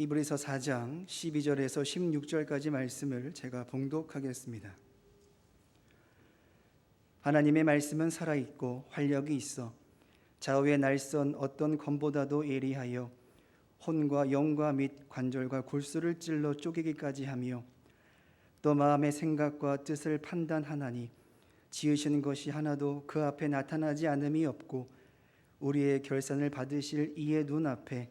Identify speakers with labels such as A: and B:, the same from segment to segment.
A: 히브리서 4장 12절에서 16절까지 말씀을 제가 봉독하겠습니다. 하나님의 말씀은 살아있고 활력이 있어 좌우의 날선 어떤 검보다도 예리하여 혼과 영과 및 관절과 골수를 찔러 쪼개기까지 하며 또 마음의 생각과 뜻을 판단하나니 지으신 것이 하나도 그 앞에 나타나지 않음이 없고 우리의 결산을 받으실 이의 눈앞에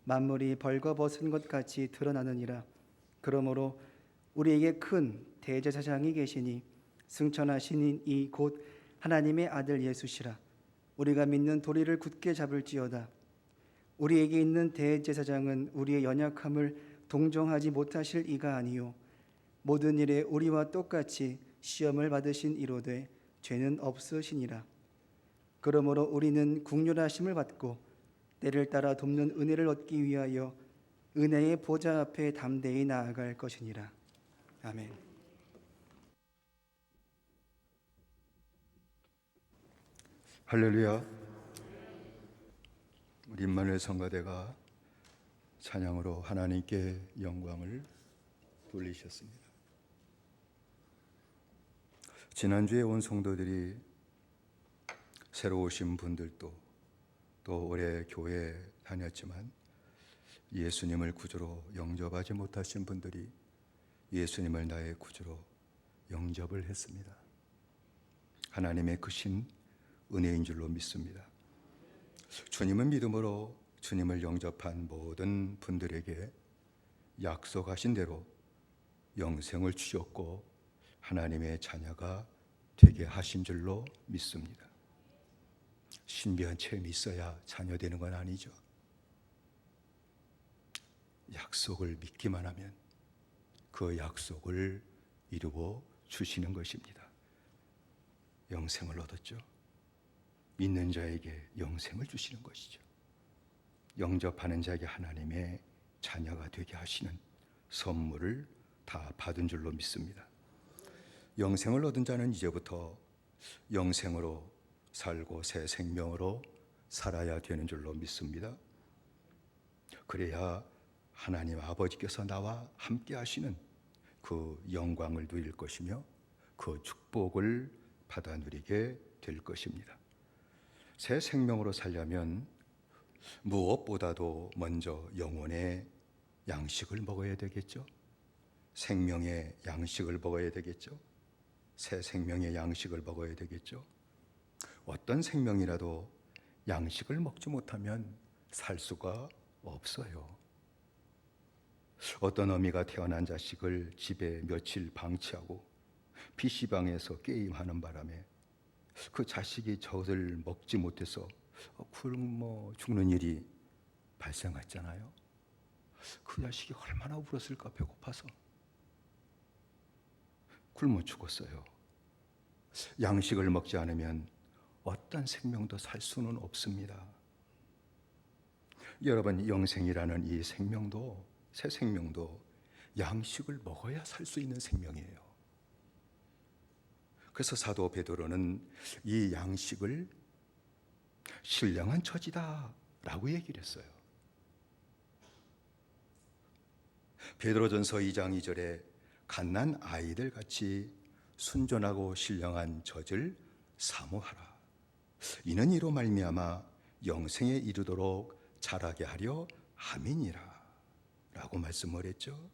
A: 만물이 벌거벗은 것 같이 드러나느니라. 그러므로 우리에게 큰 대제사장이 계시니 승천하신 이 곧 하나님의 아들 예수시라. 우리가 믿는 도리를 굳게 잡을지어다. 우리에게 있는 대제사장은 우리의 연약함을 동정하지 못하실 이가 아니요 모든 일에 우리와 똑같이 시험을 받으신 이로되 죄는 없으시니라. 그러므로 우리는 긍휼하심을 받고 때를 따라 돕는 은혜를 얻기 위하여 은혜의 보좌 앞에 담대히 나아갈 것이니라. 아멘.
B: 할렐루야. 우리 임마누엘 성가대가 찬양으로 하나님께 영광을 돌리셨습니다. 지난주에 온 성도들이 새로 오신 분들도 또 올해 교회에 다녔지만 예수님을 구주로 영접하지 못하신 분들이 예수님을 나의 구주로 영접을 했습니다. 하나님의 크신 은혜인 줄로 믿습니다. 주님은 믿음으로 주님을 영접한 모든 분들에게 약속하신 대로 영생을 주셨고 하나님의 자녀가 되게 하신 줄로 믿습니다. 신비한 체험이 있어야 자녀 되는 건 아니죠. 약속을 믿기만 하면 그 약속을 이루어 주시는 것입니다. 영생을 얻었죠. 믿는 자에게 영생을 주시는 것이죠. 영접하는 자에게 하나님의 자녀가 되게 하시는 선물을 다 받은 줄로 믿습니다. 영생을 얻은 자는 이제부터 영생으로 살고 새 생명으로 살아야 되는 줄로 믿습니다. 그래야 하나님 아버지께서 나와 함께 하시는 그 영광을 누릴 것이며 그 축복을 받아 누리게 될 것입니다. 새 생명으로 살려면 무엇보다도 먼저 영혼의 양식을 먹어야 되겠죠. 생명의 양식을 먹어야 되겠죠. 새 생명의 양식을 먹어야 되겠죠. 어떤 생명이라도 양식을 먹지 못하면 살 수가 없어요. 어떤 어미가 태어난 자식을 집에 며칠 방치하고 PC방에서 게임하는 바람에 그 자식이 젖을 먹지 못해서 굶어 죽는 일이 발생했잖아요. 그 자식이 얼마나 울었을까. 배고파서 굶어 죽었어요. 양식을 먹지 않으면 어떤 생명도 살 수는 없습니다. 여러분, 영생이라는 이 생명도, 새 생명도 양식을 먹어야 살 수 있는 생명이에요. 그래서 사도 베드로는 이 양식을 신령한 처지다 라고 얘기를 했어요. 베드로전서 2장 2절에 갓난 아이들 같이 순전하고 신령한 젖을 사모하라. 이는 이로 말미암아 영생에 이르도록 자라게 하려 함이니라 라고 말씀을 했죠.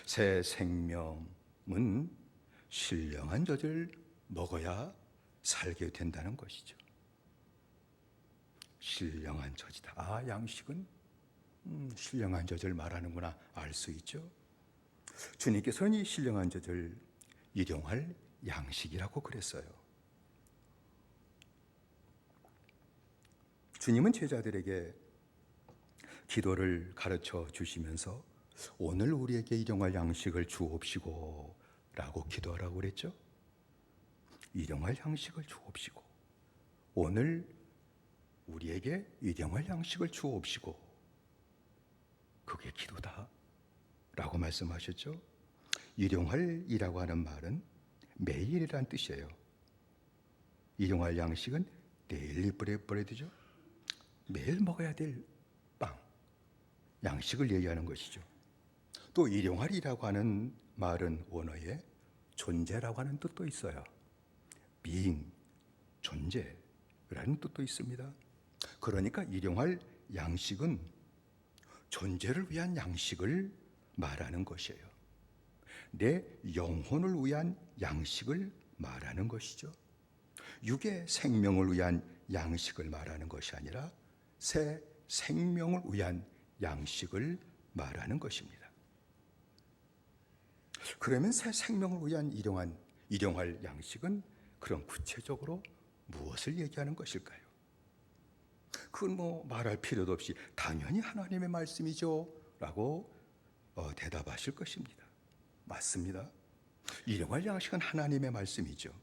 B: 새 생명은 신령한 젖을 먹어야 살게 된다는 것이죠. 신령한 젖이다. 양식은 신령한 젖을 말하는구나 알 수 있죠. 주님께서는 이 신령한 젖을 일용할 양식이라고 그랬어요. 주님은 제자들에게 기도를 가르쳐 주시면서 오늘 우리에게 일용할 양식을 주옵시고 라고 기도하라고 그랬죠. 일용할 양식을 주옵시고, 오늘 우리에게 일용할 양식을 주옵시고, 그게 기도다 라고 말씀하셨죠. 일용할이라고 하는 말은 매일이란 뜻이에요. 일용할 양식은 데일리 브레드죠. 매일 먹어야 될 빵, 양식을 얘기하는 것이죠. 또 일용할이라고 하는 말은 원어에 존재라고 하는 뜻도 있어요. being, 존재라는 뜻도 있습니다. 그러니까 일용할 양식은 존재를 위한 양식을 말하는 것이에요. 내 영혼을 위한 양식을 말하는 것이죠. 육의 생명을 위한 양식을 말하는 것이 아니라 새 생명을 위한 양식을 말하는 것입니다. 그러면 새 생명을 위한 일용할 양식은 그럼 구체적으로 무엇을 얘기하는 것일까요? 그건 뭐 말할 필요도 없이 당연히 하나님의 말씀이죠 라고 대답하실 것입니다. 맞습니다. 일용할 양식은 하나님의 말씀이죠.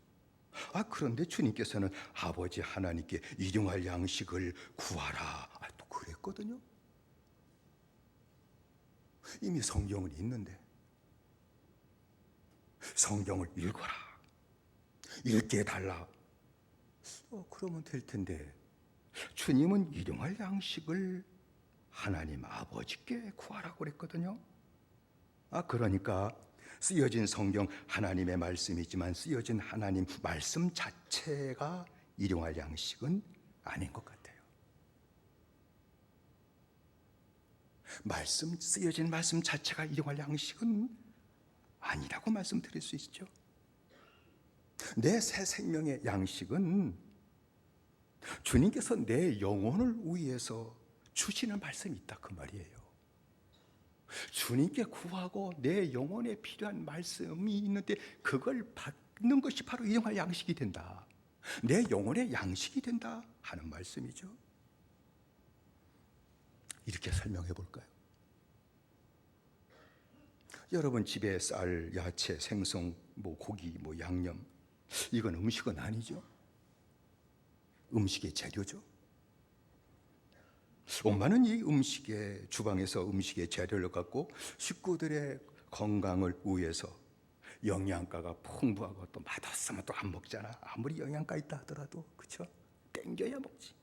B: 그런데 주님께서는 아버지 하나님께 일용할 양식을 구하라 또 그랬거든요. 이미 성경은 있는데 성경을 읽어라, 읽게 해달라 그러면 될 텐데 주님은 일용할 양식을 하나님 아버지께 구하라고 그랬거든요. 그러니까 쓰여진 성경 하나님의 말씀이지만 쓰여진 하나님 말씀 자체가 일용할 양식은 아닌 것 같아요. 쓰여진 말씀 자체가 일용할 양식은 아니라고 말씀드릴 수 있죠. 내 새 생명의 양식은 주님께서 내 영혼을 위해서 주시는 말씀이 있다 그 말이에요. 주님께 구하고 내 영혼에 필요한 말씀이 있는데 그걸 받는 것이 바로 일용할 양식이 된다. 내 영혼의 양식이 된다 하는 말씀이죠. 이렇게 설명해 볼까요? 여러분 집에 쌀, 야채, 생선, 고기, 양념 이건 음식은 아니죠. 음식의 재료죠. 엄마는 이 주방에서 음식의 재료를 갖고 식구들의 건강을 위해서 영양가가 풍부하고 또 맛없으면 또 안 먹잖아. 아무리 영양가 있다 하더라도 그렇죠? 땡겨야 먹지.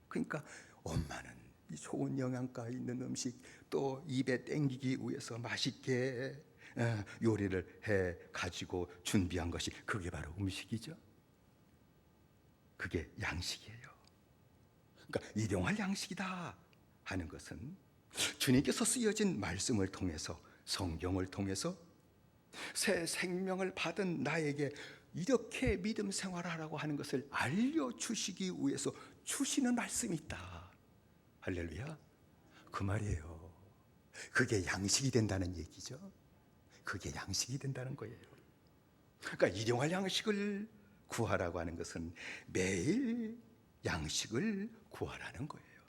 B: 그러니까 엄마는 이 좋은 영양가 있는 음식 또 입에 땡기기 위해서 맛있게 요리를 해 가지고 준비한 것이 그게 바로 음식이죠. 그게 양식이에요. 그러니까 일용할 양식이다 하는 것은 주님께서 쓰여진 말씀을 통해서 성경을 통해서 새 생명을 받은 나에게 이렇게 믿음 생활하라고 하는 것을 알려주시기 위해서 주시는 말씀이 있다. 할렐루야. 그 말이에요. 그게 양식이 된다는 얘기죠. 그게 양식이 된다는 거예요. 그러니까 일용할 양식을 구하라고 하는 것은 매일 양식을 구하라는 거예요.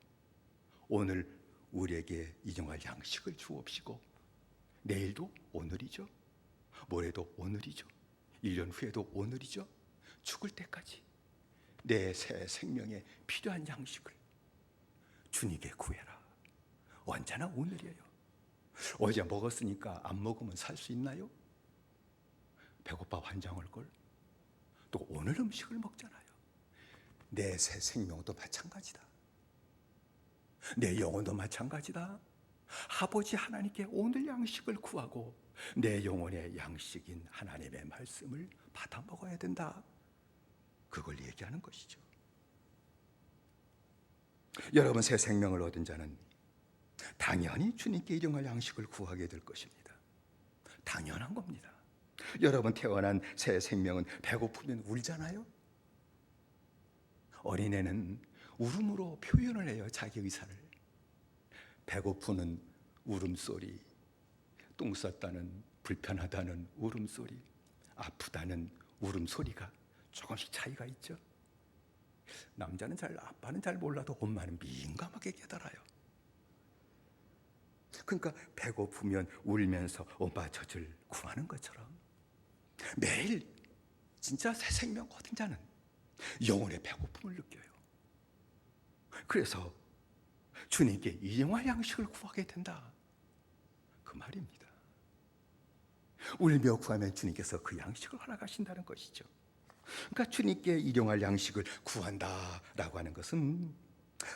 B: 오늘 우리에게 일용할 양식을 주옵시고 내일도 오늘이죠. 모레도 오늘이죠. 1년 후에도 오늘이죠. 죽을 때까지 내 새 생명에 필요한 양식을 주님께 구해라. 언제나 오늘이에요. 어제 먹었으니까 안 먹으면 살 수 있나요? 배고파 환장할걸. 또 오늘 음식을 먹잖아요. 내 새 생명도 마찬가지다. 내 영혼도 마찬가지다. 아버지 하나님께 오늘 양식을 구하고 내 영혼의 양식인 하나님의 말씀을 받아 먹어야 된다. 그걸 얘기하는 것이죠. 여러분 새 생명을 얻은 자는 당연히 주님께 일용할 양식을 구하게 될 것입니다. 당연한 겁니다. 여러분 태어난 새 생명은 배고프면 울잖아요. 어린애는 울음으로 표현을 해요. 자기 의사를. 배고프는 울음소리, 똥 쌌다는 불편하다는 울음소리, 아프다는 울음소리가 조금씩 차이가 있죠. 아빠는 잘 몰라도 엄마는 민감하게 깨달아요. 그러니까 배고프면 울면서 엄마 젖을 구하는 것처럼 매일 진짜 새 생명 얻은 자는 영혼의 배고픔을 느껴요. 그래서 주님께 일용할 양식을 구하게 된다. 그 말입니다. 울며 구하면 주님께서 그 양식을 허락하신다는 것이죠. 그러니까 주님께 일용할 양식을 구한다라고 하는 것은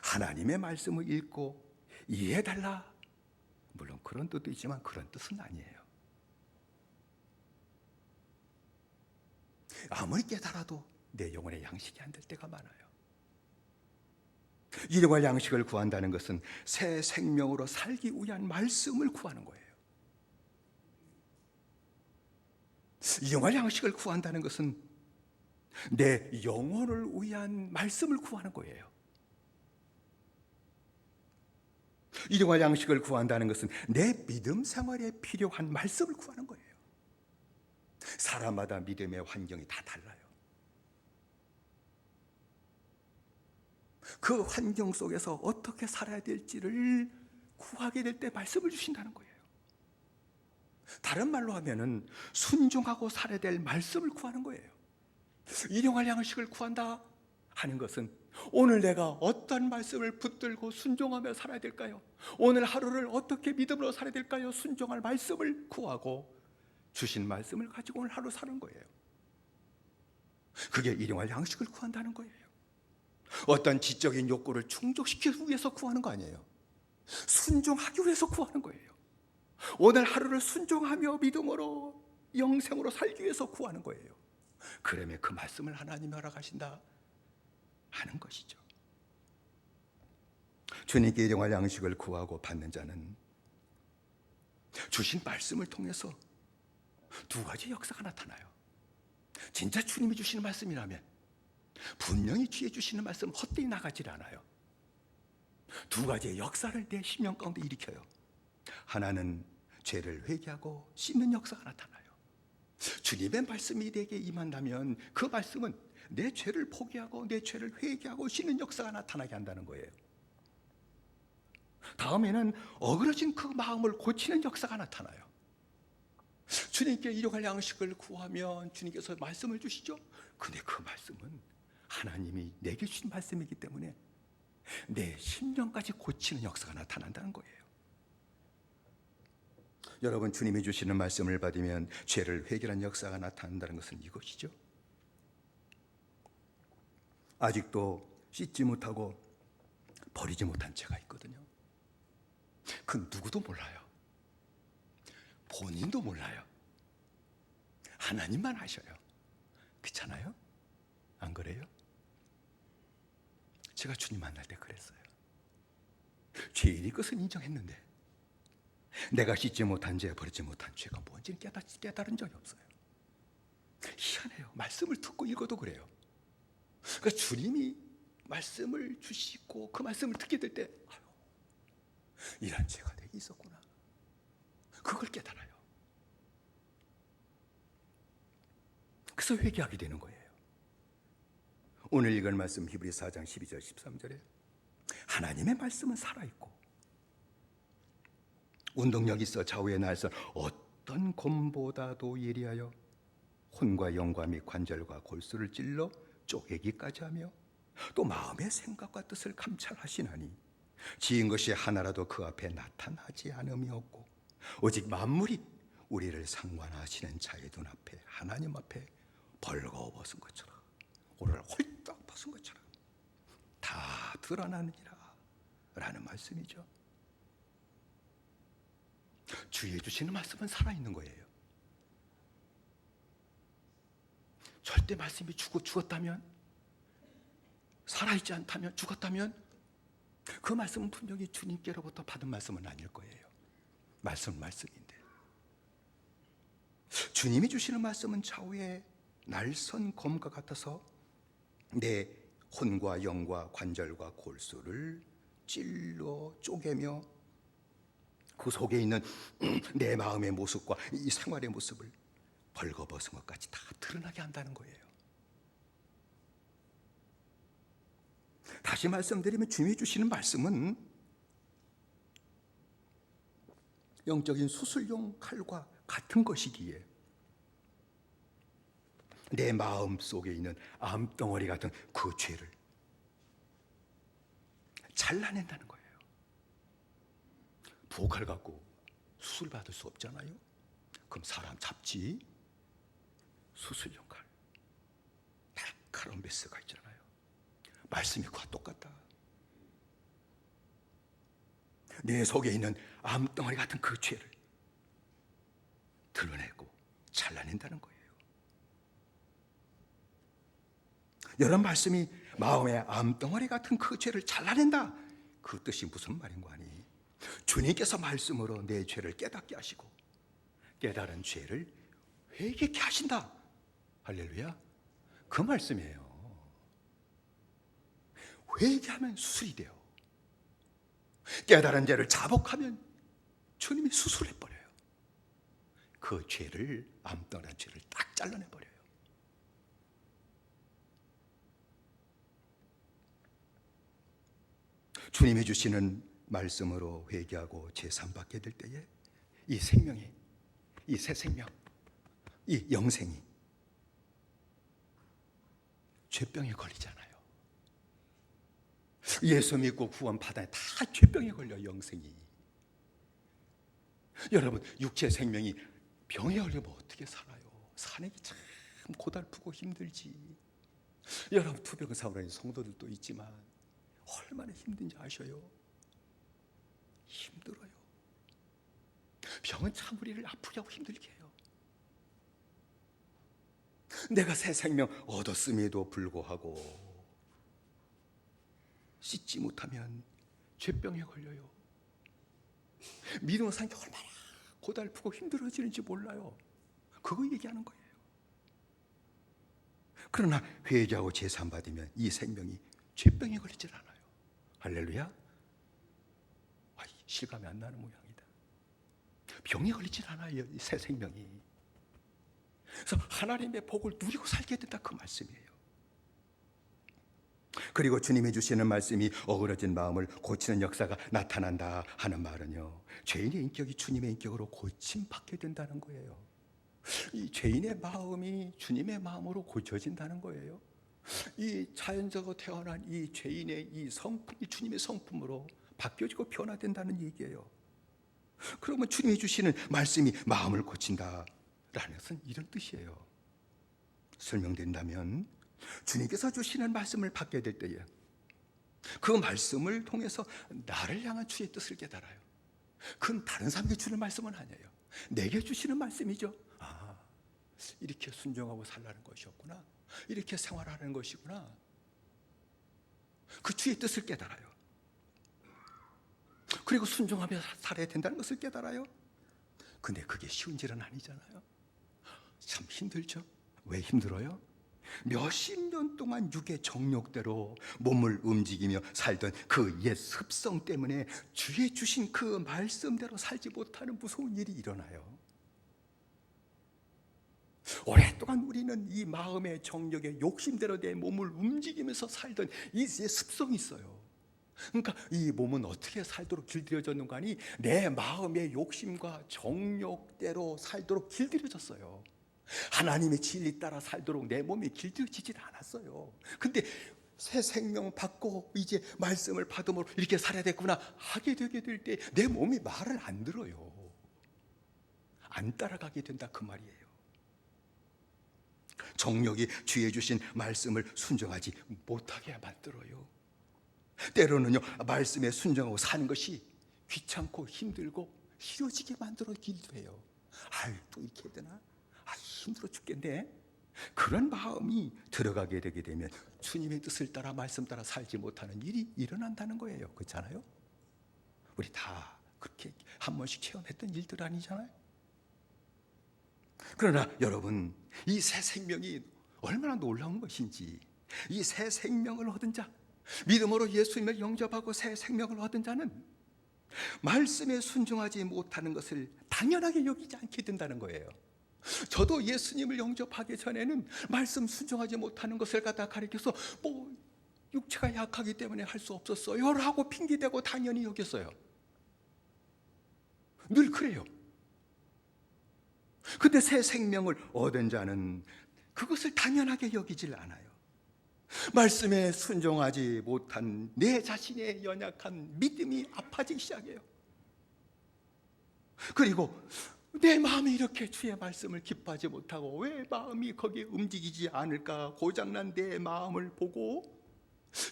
B: 하나님의 말씀을 읽고 이해해달라 그런 뜻도 있지만 그런 뜻은 아니에요. 아무리 깨달아도 내 영혼의 양식이 안 될 때가 많아요. 일용할 양식을 구한다는 것은 새 생명으로 살기 위한 말씀을 구하는 거예요. 일용할 양식을 구한다는 것은 내 영혼을 위한 말씀을 구하는 거예요. 일용할 양식을 구한다는 것은 내 믿음 생활에 필요한 말씀을 구하는 거예요. 사람마다 믿음의 환경이 다 달라요. 그 환경 속에서 어떻게 살아야 될지를 구하게 될 때 말씀을 주신다는 거예요. 다른 말로 하면은 순종하고 살아야 될 말씀을 구하는 거예요. 일용할 양식을 구한다 하는 것은 오늘 내가 어떤 말씀을 붙들고 순종하며 살아야 될까요? 오늘 하루를 어떻게 믿음으로 살아야 될까요? 순종할 말씀을 구하고 주신 말씀을 가지고 오늘 하루 사는 거예요. 그게 일용할 양식을 구한다는 거예요. 어떤 지적인 욕구를 충족시키기 위해서 구하는 거 아니에요. 순종하기 위해서 구하는 거예요. 오늘 하루를 순종하며 믿음으로 영생으로 살기 위해서 구하는 거예요. 그러면 그 말씀을 하나님이 허락하신다 하는 것이죠. 주님께 일용할 양식을 구하고 받는 자는 주신 말씀을 통해서 두 가지 역사가 나타나요. 진짜 주님이 주시는 말씀이라면 분명히 주에 주시는 말씀은 헛되이 나가질 않아요. 두 가지의 역사를 내 심령 가운데 일으켜요. 하나는 죄를 회개하고 씻는 역사가 나타나요. 주님의 말씀이 내게 임한다면 그 말씀은 내 죄를 포기하고 내 죄를 회개하고 씻는 역사가 나타나게 한다는 거예요. 다음에는 어그러진 그 마음을 고치는 역사가 나타나요. 주님께 일용할 양식을 구하면 주님께서 말씀을 주시죠. 근데 그 말씀은 하나님이 내게 주신 말씀이기 때문에 내 심령까지 고치는 역사가 나타난다는 거예요. 여러분, 주님이 주시는 말씀을 받으면 죄를 회개하는 역사가 나타난다는 것은 이것이죠. 아직도 씻지 못하고 버리지 못한 죄가 있거든요. 그 누구도 몰라요. 본인도 몰라요. 하나님만 아셔요. 그렇잖아요? 안 그래요? 제가 주님 만날 때 그랬어요. 죄인의 것은 인정했는데 내가 씻지 못한 죄, 버리지 못한 죄가 뭔지는 깨달은 적이 없어요. 희한해요. 말씀을 듣고 읽어도 그래요. 그러니까 주님이 말씀을 주시고 그 말씀을 듣게 될 때 이런 죄가 내게 있었구나. 그걸 깨달아요. 그래서 회개하게 되는 거예요. 오늘 읽은 말씀 히브리서 4장 12절 13절에 하나님의 말씀은 살아있고 운동력 있어 좌우의 날선 어떤 곰보다도 예리하여 혼과 영과 및 관절과 골수를 찔러 쪼개기까지 하며 또 마음의 생각과 뜻을 감찰하시나니 지은 것이 하나라도 그 앞에 나타나지 않음이 없고 오직 만물이 우리를 상관하시는 자의 눈앞에 하나님 앞에 벌거벗은 것처럼 오늘 홀딱 벗은 것처럼 다 드러나느니라 라는 말씀이죠. 주의 주시는 말씀은 살아있는 거예요. 절대 말씀이 죽었다면, 살아있지 않다면, 죽었다면 그 말씀은 분명히 주님께로부터 받은 말씀은 아닐 거예요. 말씀은 말씀인데 주님이 주시는 말씀은 좌우의 날선 검과 같아서 내 혼과 영과 관절과 골수를 찔러 쪼개며 그 속에 있는 내 마음의 모습과 이 생활의 모습을 벌거벗은 것까지 다 드러나게 한다는 거예요. 다시 말씀드리면 주님이 주시는 말씀은 영적인 수술용 칼과 같은 것이기에 내 마음 속에 있는 암덩어리 같은 그 죄를 잘라낸다는 거예요. 부엌칼 갖고 수술 받을 수 없잖아요. 그럼 사람 잡지. 수술용 칼, 날카로운 메스가 있잖아요. 말씀이 그와 똑같다. 내 속에 있는 암덩어리 같은 그 죄를 드러내고 잘라낸다는 거예요. 이런 말씀이 마음의 암덩어리 같은 그 죄를 잘라낸다, 그 뜻이 무슨 말인고 하니, 주님께서 말씀으로 내 죄를 깨닫게 하시고 깨달은 죄를 회개케 하신다. 할렐루야. 그 말씀이에요. 회개하면 수술이 돼요. 깨달은 죄를 자복하면 주님이 수술해버려요. 그 죄를, 암덩어리한 죄를 딱 잘라내버려요. 주님이 주시는 말씀으로 회개하고 제삼받게 될 때에 이 생명이, 이 새 생명, 이 영생이 죄병에 걸리잖아요. 예수 믿고 구원 받아야 다 죄병에 걸려, 영생이. 여러분, 육체 생명이 병에 걸리면 어떻게 살아요? 사는 게 참 고달프고 힘들지. 여러분, 투병사원의 성도들도 있지만 얼마나 힘든지 아셔요? 힘들어요. 병은 참 우리를 아프게 하고 힘들게 해요. 내가 새 생명 얻었음에도 불구하고 씻지 못하면 죄병에 걸려요. 믿음을 사는 게 얼마나 고달프고 힘들어지는지 몰라요. 그거 얘기하는 거예요. 그러나 회개하고 제삼 받으면 이 생명이 죄병에 걸리질 않아요. 할렐루야. 실감이 안 나는 모양이다. 병에 걸리질 않아요, 이 새 생명이. 그래서 하나님의 복을 누리고 살게 된다, 그 말씀이에요. 그리고 주님이 주시는 말씀이 어그러진 마음을 고치는 역사가 나타난다 하는 말은요, 죄인의 인격이 주님의 인격으로 고침받게 된다는 거예요. 이 죄인의 마음이 주님의 마음으로 고쳐진다는 거예요. 이 자연적으로 태어난 이 죄인의 이 성품이 주님의 성품으로 바뀌어지고 변화된다는 얘기예요. 그러면 주님이 주시는 말씀이 마음을 고친다라는 것은 이런 뜻이에요. 설명된다면, 주님께서 주시는 말씀을 받게 될 때에 그 말씀을 통해서 나를 향한 주의 뜻을 깨달아요. 그건 다른 사람에게 주는 말씀은 아니에요. 내게 주시는 말씀이죠. 이렇게 순종하고 살라는 것이었구나, 이렇게 생활하는 것이구나. 그 주의 뜻을 깨달아요. 그리고 순종하며 살아야 된다는 것을 깨달아요. 근데 그게 쉬운 일은 아니잖아요. 참 힘들죠. 왜 힘들어요? 몇십 년 동안 육의 정욕대로 몸을 움직이며 살던 그 옛 습성 때문에 주의 주신 그 말씀대로 살지 못하는 무서운 일이 일어나요. 오랫동안 우리는 이 마음의 정욕의 욕심대로 내 몸을 움직이면서 살던 이 습성이 있어요. 그러니까 이 몸은 어떻게 살도록 길들여졌는가 하니, 내 마음의 욕심과 정욕대로 살도록 길들여졌어요. 하나님의 진리 따라 살도록 내 몸이 길들여지질 않았어요. 근데 새 생명 받고 이제 말씀을 받음으로 이렇게 살아야 되구나 하게 되게 될 때 내 몸이 말을 안 들어요. 안 따라가게 된다, 그 말이에요. 정욕이 주의 주신 말씀을 순종하지 못하게 만들어요. 때로는요, 말씀에 순종하고 사는 것이 귀찮고 힘들고 싫어지게 만들어지기도 해요. 또 이렇게 해야 되나? 힘들어 죽겠네. 그런 마음이 들어가게 되게 되면 주님의 뜻을 따라 말씀 따라 살지 못하는 일이 일어난다는 거예요. 그렇잖아요? 우리 다 그렇게 한 번씩 체험했던 일들 아니잖아요? 그러나 여러분, 이 새 생명이 얼마나 놀라운 것인지, 이 새 생명을 얻은 자, 믿음으로 예수님을 영접하고 새 생명을 얻은 자는 말씀에 순종하지 못하는 것을 당연하게 여기지 않게 된다는 거예요. 저도 예수님을 영접하기 전에는 말씀 순종하지 못하는 것을 갖다 가리켜서 육체가 약하기 때문에 할 수 없었어요 라고 핑계대고 당연히 여겼어요. 늘 그래요. 근데 새 생명을 얻은 자는 그것을 당연하게 여기질 않아요. 말씀에 순종하지 못한 내 자신의 연약한 믿음이 아파지기 시작해요. 그리고 내 마음이 이렇게 주의 말씀을 기뻐하지 못하고 왜 마음이 거기에 움직이지 않을까, 고장난 내 마음을 보고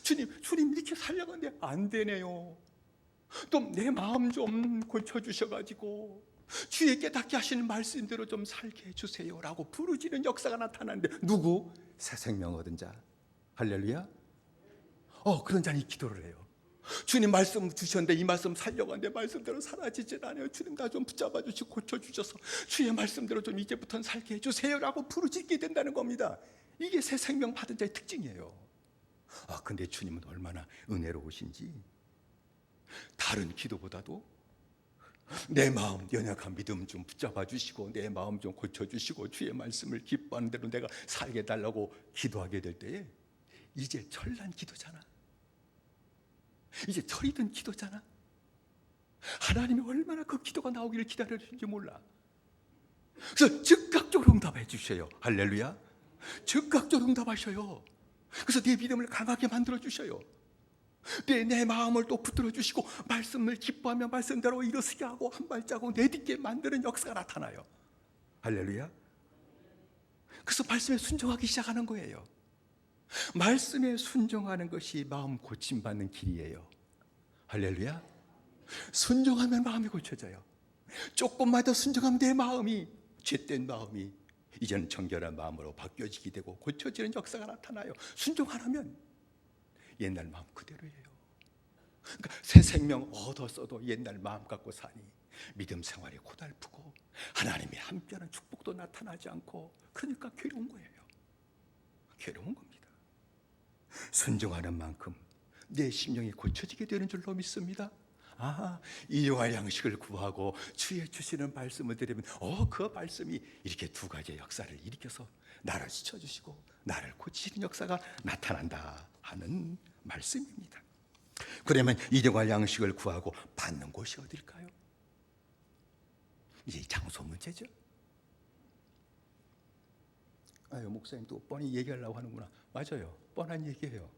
B: 주님 이렇게 살려고 하는데 안 되네요.
C: 또 내 마음 좀 고쳐주셔가지고 주의 깨닫게 하시는 말씀대로 좀 살게 해주세요 라고 부르짖는 역사가 나타나는데, 누구? 새 생명 얻은 자. 할렐루야. 그런 자니 기도를 해요. 주님 말씀 주셨는데 이 말씀 살려고 하는데 말씀대로 사라지질 않아요. 주님 나 좀 붙잡아 주시고 고쳐주셔서 주의 말씀대로 좀 이제부터는 살게 해주세요 라고 부르짖게 된다는 겁니다. 이게 새 생명 받은 자의 특징이에요. 근데 주님은 얼마나 은혜로우신지, 다른 기도보다도 내 마음 연약한 믿음 좀 붙잡아 주시고 내 마음 좀 고쳐주시고 주의 말씀을 기뻐하는 대로 내가 살게 달라고 기도하게 될 때에, 이제 철난 기도잖아. 이제 철이 든 기도잖아. 하나님이 얼마나 그 기도가 나오기를 기다려주는지 몰라. 그래서 즉각적으로 응답해 주셔요. 할렐루야. 즉각적으로 응답하셔요. 그래서 내 믿음을 강하게 만들어 주셔요. 내 마음을 또 붙들어 주시고 말씀을 기뻐하며 말씀대로 일어서게 하고 한 발자국 내딛게 만드는 역사가 나타나요. 할렐루야. 그래서 말씀에 순종하기 시작하는 거예요. 말씀에 순종하는 것이 마음 고침받는 길이에요. 할렐루야. 순종하면 마음이 고쳐져요. 조금만 더 순종하면 내 마음이, 죄된 마음이 이제는 정결한 마음으로 바뀌어지게 되고 고쳐지는 역사가 나타나요. 순종 안 하면 옛날 마음 그대로예요. 그러니까 새 생명 얻었어도 옛날 마음 갖고 사니 믿음 생활이 고달프고 하나님의 한편한 축복도 나타나지 않고, 그러니까 괴로운 거예요. 괴로운 겁니다. 순종하는 만큼 내 심령이 고쳐지게 되는 줄로 믿습니다. 일용할 양식을 구하고 주의 주시는 말씀을 들으면 그 말씀이 이렇게 두 가지의 역사를 일으켜서 나를 지켜주시고 나를 고치시는 역사가 나타난다 하는 말씀입니다. 그러면 일용할 양식을 구하고 받는 곳이 어딜까요? 이제 장소 문제죠. 목사님 또 뻔히 얘기하려고 하는구나. 맞아요. 뻔한 얘기예요.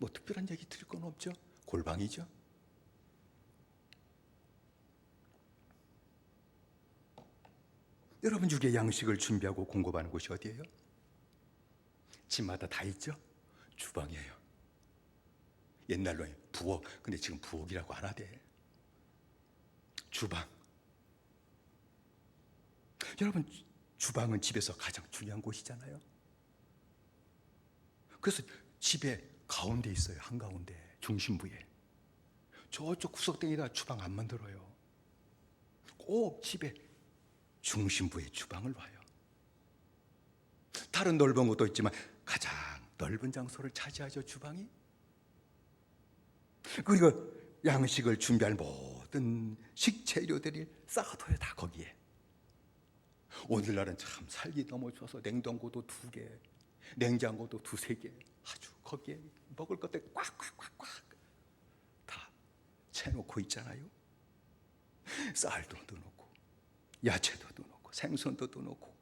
C: 뭐 특별한 얘기 드릴 건 없죠. 골방이죠. 여러분 주게 양식을 준비하고 공급하는 곳이 어디예요? 집마다 다 있죠. 주방이에요. 옛날로 부엌, 근데 지금 부엌이라고 안 하대. 주방. 여러분 주방은 집에서 가장 중요한 곳이잖아요. 그래서 집에 가운데 있어요. 한가운데 중심부에. 저쪽 구석탱이다 주방 안 만들어요. 꼭 집에 중심부에 주방을 놔요. 다른 넓은 곳도 있지만 가장 넓은 장소를 차지하죠, 주방이. 그리고 양식을 준비할 모든 식재료들이 쌓아둬요, 다 거기에. 오늘날은 참 살기 너무 좋아서 냉동고도 2개, 냉장고도 2-3개, 아주 거기에 먹을 것들 꽉꽉꽉꽉 다 채놓고 있잖아요. 쌀도 넣어놓고 야채도 넣어놓고 생선도 넣어놓고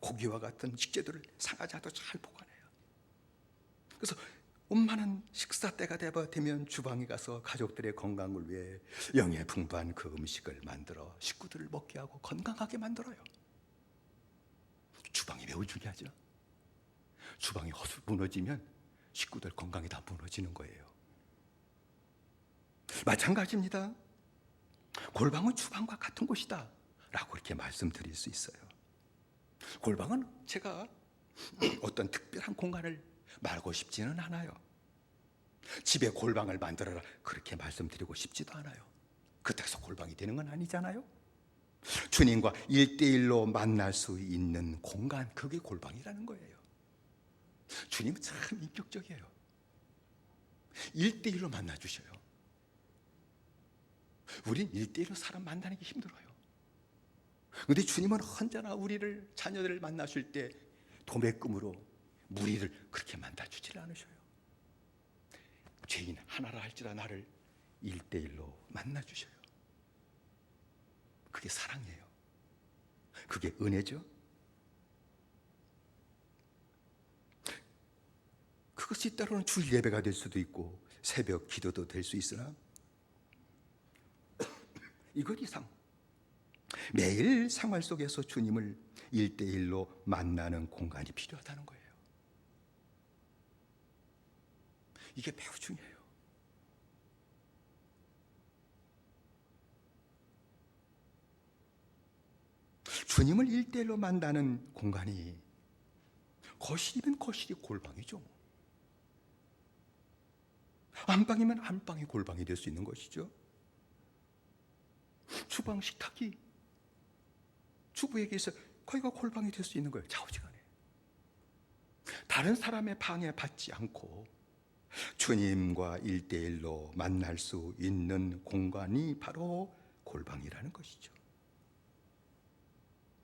C: 고기와 같은 식재들을 상하지 않도록 잘 보관해요. 그래서 엄마는 식사 때가 되면 주방에 가서 가족들의 건강을 위해 영양 풍부한 그 음식을 만들어 식구들을 먹게 하고 건강하게 만들어요. 주방이 매우 중요하죠. 주방이 허술 무너지면 식구들 건강이 다 무너지는 거예요. 마찬가지입니다. 골방은 주방과 같은 곳이다 라고 이렇게 말씀드릴 수 있어요. 골방은 제가 어떤 특별한 공간을 말고 싶지는 않아요. 집에 골방을 만들어라 그렇게 말씀드리고 싶지도 않아요. 그렇다고 해서 골방이 되는 건 아니잖아요. 주님과 1대1로 만날 수 있는 공간, 그게 골방이라는 거예요. 주님은 참 인격적이에요. 1대1로 만나주셔요. 우린 1대1로 사람 만나는 게 힘들어요. 그런데 주님은 언제나 우리를, 자녀들을 만나실 때 도매금으로 무리를 그렇게 만나주질 않으셔요. 죄인 하나라 할지라 나를 1대1로 만나주셔요. 그게 사랑이에요. 그게 은혜죠. 그것이 때로는 주일 예배가 될 수도 있고 새벽 기도도 될 수 있으나 이것 이상 매일 생활 속에서 주님을 1대1로 만나는 공간이 필요하다는 거예요. 이게 매우 중요해요. 주님을 일대일로 만나는 공간이 거실이면 거실이 골방이죠. 안방이면 안방이 골방이 될 수 있는 것이죠. 주방 식탁이 주부에게서 거기가 골방이 될 수 있는 거예요. 좌우지간에. 다른 사람의 방해받지 않고 주님과 일대일로 만날 수 있는 공간이 바로 골방이라는 것이죠.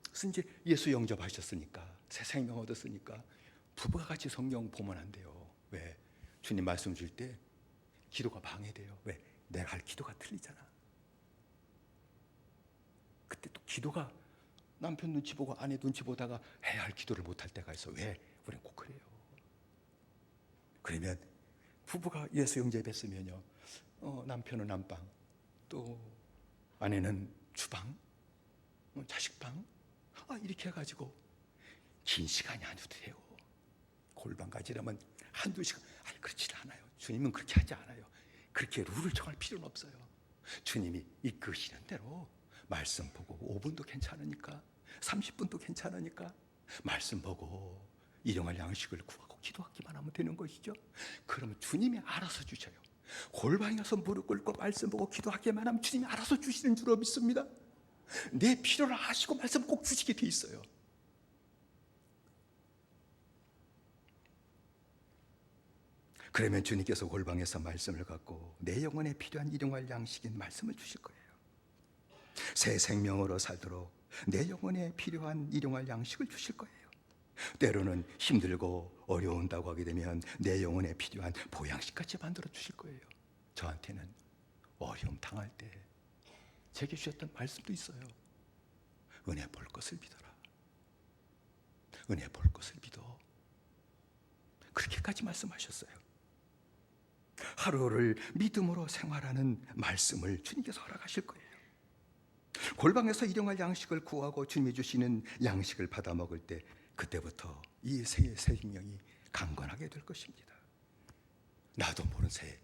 C: 그래서 이제 예수 영접하셨으니까, 새 생명 얻었으니까 부부가 같이 성경 보면 안 돼요. 왜? 주님 말씀 줄 때 기도가 방해돼요. 왜? 내가 할 기도가 틀리잖아. 그때 또 기도가 남편 눈치 보고 아내 눈치 보다가 해야 할 기도를 못할 때가 있어. 왜? 우리는 꼭 그래요. 그러면 부부가 예수 영접했으면요, 남편은 안방, 또 아내는 주방, 자식방, 이렇게 해가지고 긴 시간이 아니어도 돼요. 골방 가지려면 한두 시간. 그렇지 않아요. 주님은 그렇게 하지 않아요. 그렇게 룰을 정할 필요는 없어요. 주님이 이끄시는 대로 말씀 보고 5분도 괜찮으니까, 30분도 괜찮으니까 말씀 보고 일용할 양식을 구하고 기도하기만 하면 되는 것이죠. 그러면 주님이 알아서 주셔요. 골방에 가서 무릎 꿇고 말씀 보고 기도하기만 하면 주님이 알아서 주시는 줄로 믿습니다. 내 필요를 아시고 말씀 꼭 주시게 돼 있어요. 그러면 주님께서 골방에서 말씀을 갖고 내 영혼에 필요한 일용할 양식인 말씀을 주실 거예요. 새 생명으로 살도록 내 영혼에 필요한 일용할 양식을 주실 거예요. 때로는 힘들고 어려운다고 하게 되면 내 영혼에 필요한 보양식까지 만들어 주실 거예요. 저한테는 어려움 당할 때 제게 주셨던 말씀도 있어요. 은혜 볼 것을 믿어라. 은혜 볼 것을 믿어. 그렇게까지 말씀하셨어요. 하루를 믿음으로 생활하는 말씀을 주님께서 허락하실 거예요. 골방에서 일용할 양식을 구하고 주님이 주시는 양식을 받아 먹을 때, 그때부터 이 새 생명이 강건하게 될 것입니다. 나도 모르는 새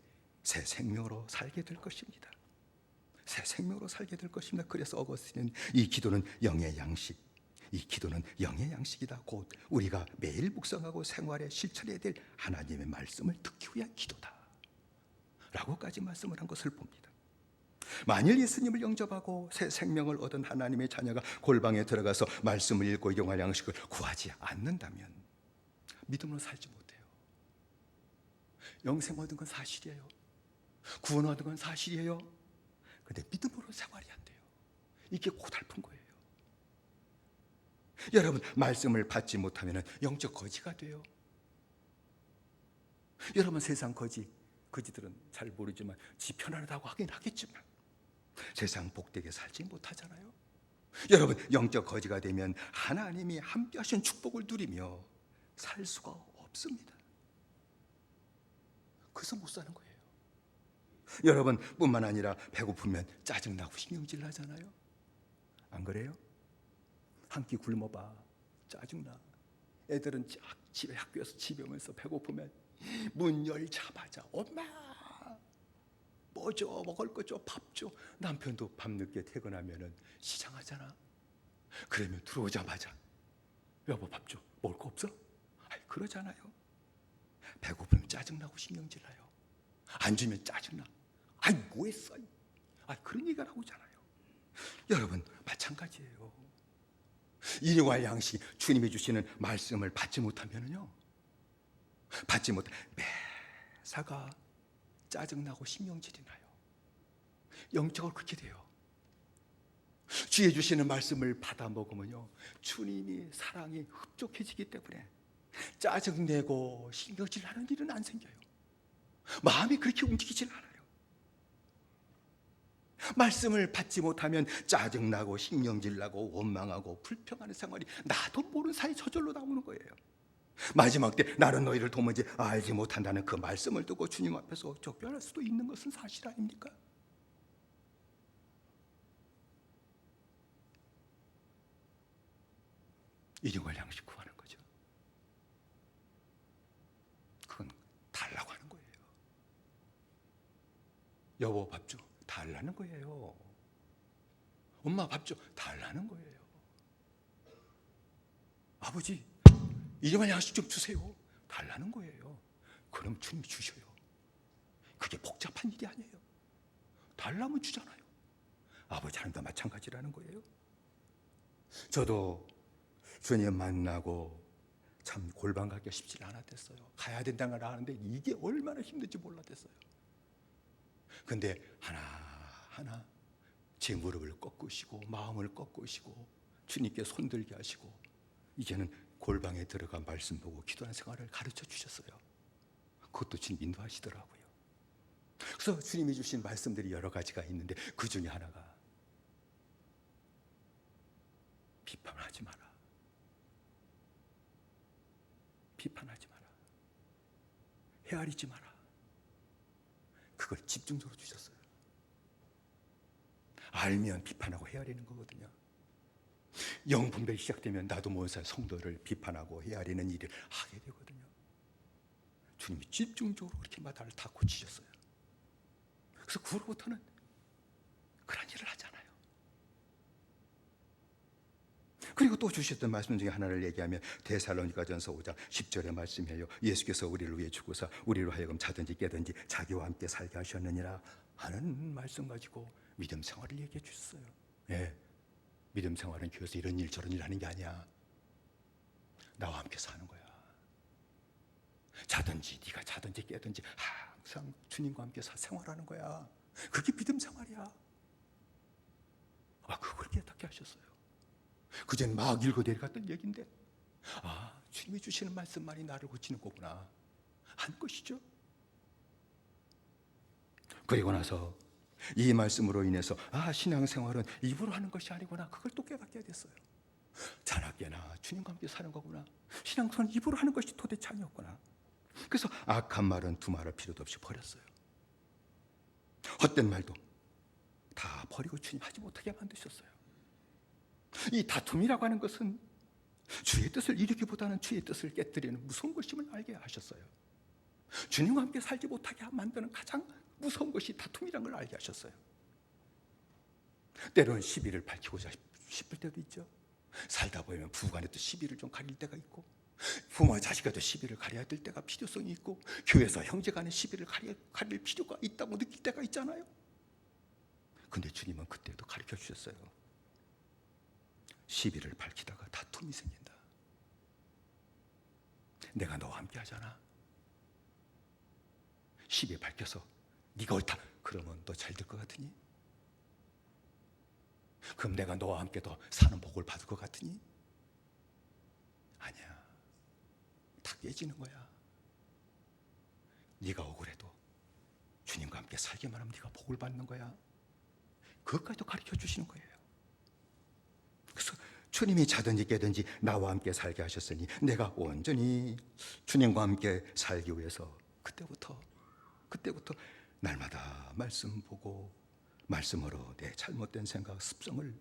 C: 생명으로 살게 될 것입니다. 새 생명으로 살게 될 것입니다. 그래서 어거스틴은 이 기도는 영의 양식, 이 기도는 영의 양식이다. 곧 우리가 매일 묵상하고 생활에 실천해야 될 하나님의 말씀을 듣기 위한 기도다 라고까지 말씀을 한 것을 봅니다. 만일 예수님을 영접하고 새 생명을 얻은 하나님의 자녀가 골방에 들어가서 말씀을 읽고 일용할 양식을 구하지 않는다면 믿음으로 살지 못해요. 영생 얻은 건 사실이에요. 구원 얻은 건 사실이에요. 그런데 믿음으로 생활이 안 돼요. 이게 고달픈 거예요. 여러분, 말씀을 받지 못하면 영적 거지가 돼요. 여러분, 세상 거지들은 잘 모르지만 지 편안하다고 하긴 하겠지만 세상 복되게 살지 못하잖아요. 여러분, 영적 거지가 되면 하나님이 함께 하신 축복을 누리며 살 수가 없습니다. 그래서 못 사는 거예요. 여러분, 뿐만 아니라 배고프면 짜증나고 신경질 나잖아요. 안 그래요? 한 끼 굶어봐, 짜증나. 애들은 집에 학교에서 집에 오면서 배고프면 문 열자마자 엄마 뭐 줘, 먹을 거 줘, 밥 줘. 남편도 밤늦게 퇴근하면은 시장하잖아. 그러면 들어오자마자 여보 밥 줘, 먹을 거 없어? 그러잖아요. 배고프면 짜증나고 신경질 나요. 안 주면 짜증나. 뭐 했어? 그런 얘기를 하고 있잖아요. 여러분, 마찬가지예요. 일용할 양식, 주님이 주시는 말씀을 받지 못하면은요, 매사가 짜증나고 신경질이 나요. 영적으로 그렇게 돼요. 주의 주시는 말씀을 받아 먹으면요, 주님이 사랑이 흡족해지기 때문에 짜증내고 신경질 나는 일은 안 생겨요. 마음이 그렇게 움직이질 않아요. 말씀을 받지 못하면 짜증나고 신경질나고 원망하고 불평하는 생활이 나도 모르는 사이 저절로 나오는 거예요. 마지막 때 나는 너희를 도무지 알지 못한다는 그 말씀을 듣고 주님 앞에서 쫓겨날 수도 있는 것은 사실 아닙니까? 일용할 양식 구하는 거죠. 그건 달라고 하는 거예요. 여보 밥 줘, 달라는 거예요. 엄마 밥 줘, 달라는 거예요. 아버지, 이제만 양식 좀 주세요. 달라는 거예요. 그럼 주님이 주셔요. 그게 복잡한 일이 아니에요. 달라면 주잖아요. 아버지 하나님도 마찬가지라는 거예요. 저도 주님 만나고 참 골방 가기가 쉽지 않았댔어요. 가야 된다는 걸 아는데 이게 얼마나 힘든지 몰랐댔어요. 근데 하나하나 제 무릎을 꺾으시고 마음을 꺾으시고 주님께 손들게 하시고 이제는 골방에 들어가 말씀 보고 기도하는 생활을 가르쳐 주셨어요. 그것도 주님 인도하시더라고요. 그래서 주님이 주신 말씀들이 여러 가지가 있는데 그 중에 하나가 비판하지 마라. 비판하지 마라. 헤아리지 마라. 그걸 집중적으로 주셨어요. 알면 비판하고 헤아리는 거거든요. 영분별이 시작되면 나도 모르는 성도를 비판하고 헤아리는 일을 하게 되거든요. 주님이 집중적으로 그렇게 마다를 다 고치셨어요. 그래서 그로부터는 그런 일을 하잖아요. 그리고 또 주셨던 말씀 중에 하나를 얘기하면 데살로니가전서 5장 10절의 말씀이에요. 예수께서 우리를 위해 죽으사 우리로 하여금 자든지 깨든지 자기와 함께 살게 하셨느니라 하는 말씀 가지고 믿음 생활을 얘기해 주셨어요. 예, 믿음 생활은 교회에서 이런 일 저런 일 하는 게 아니야. 나와 함께 사는 거야. 자든지 네가 자든지 깨든지 항상 주님과 함께 생활하는 거야. 그게 믿음 생활이야. 그걸 깨닫게 하셨어요. 그전 막 읽고 내려갔던 얘기인데 주님이 주시는 말씀만이 나를 고치는 거구나 한 것이죠. 그리고 나서 이 말씀으로 인해서 신앙생활은 입으로 하는 것이 아니구나, 그걸 또 깨닫게 됐어요. 자나깨나 주님과 함께 사는 거구나. 신앙생활은 입으로 하는 것이 도대체 아니었구나. 그래서 악한 말은 두말할 필요도 없이 버렸어요. 헛된 말도 다 버리고 주님 하지 못하게 만드셨어요. 이 다툼이라고 하는 것은 주의 뜻을 이루기보다는 주의 뜻을 깨뜨리는 무서운 것임을 알게 하셨어요. 주님과 함께 살지 못하게 만드는 가장 무서운 것이 다툼이라는 걸 알게 하셨어요. 때로는 시비를 밝히고자 싶을 때도 있죠. 살다 보면 부부간에도 시비를 좀 가릴 때가 있고, 부모와 자식과도 시비를 가려야 될 때가 필요성이 있고, 교회에서 형제간에 시비를 가릴 필요가 있다고 느낄 때가 있잖아요. 근데 주님은 그때도 가르쳐 주셨어요. 시비를 밝히다가 다툼이 생긴다. 내가 너와 함께 하잖아. 시비 밝혀서 네가 옳다 그러면 너 잘 될 것 같으니? 그럼 내가 너와 함께 더 사는 복을 받을 것 같으니? 아니야. 다 깨지는 거야. 네가 억울해도 주님과 함께 살기만 하면 네가 복을 받는 거야. 그것까지도 가르쳐 주시는 거예요. 그래서 주님이 자든지 깨든지 나와 함께 살게 하셨으니 내가 온전히 주님과 함께 살기 위해서 그때부터 날마다 말씀 보고 말씀으로 내 잘못된 생각, 습성을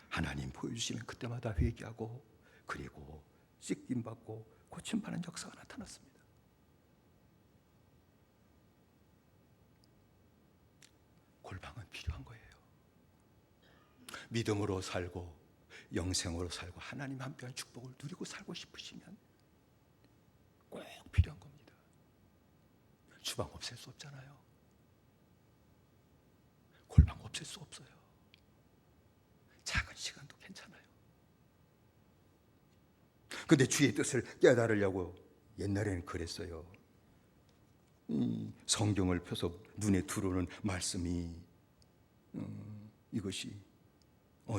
C: 하나님 보여주시면 그때마다 회개하고 그리고 씻김받고 고침받는 역사가 나타났습니다. 골방은 필요한 거예요. 믿음으로 살고 영생으로 살고 하나님 함께한 축복을 누리고 살고 싶으시면 꼭 필요한 겁니다. 주방 없앨 수 없잖아요. 골방 없앨 수 없어요. 작은 시간도 괜찮아요. 근데 주의 뜻을 깨달으려고 옛날에는 그랬어요. 성경을 펴서 눈에 들어오는 말씀이 이것이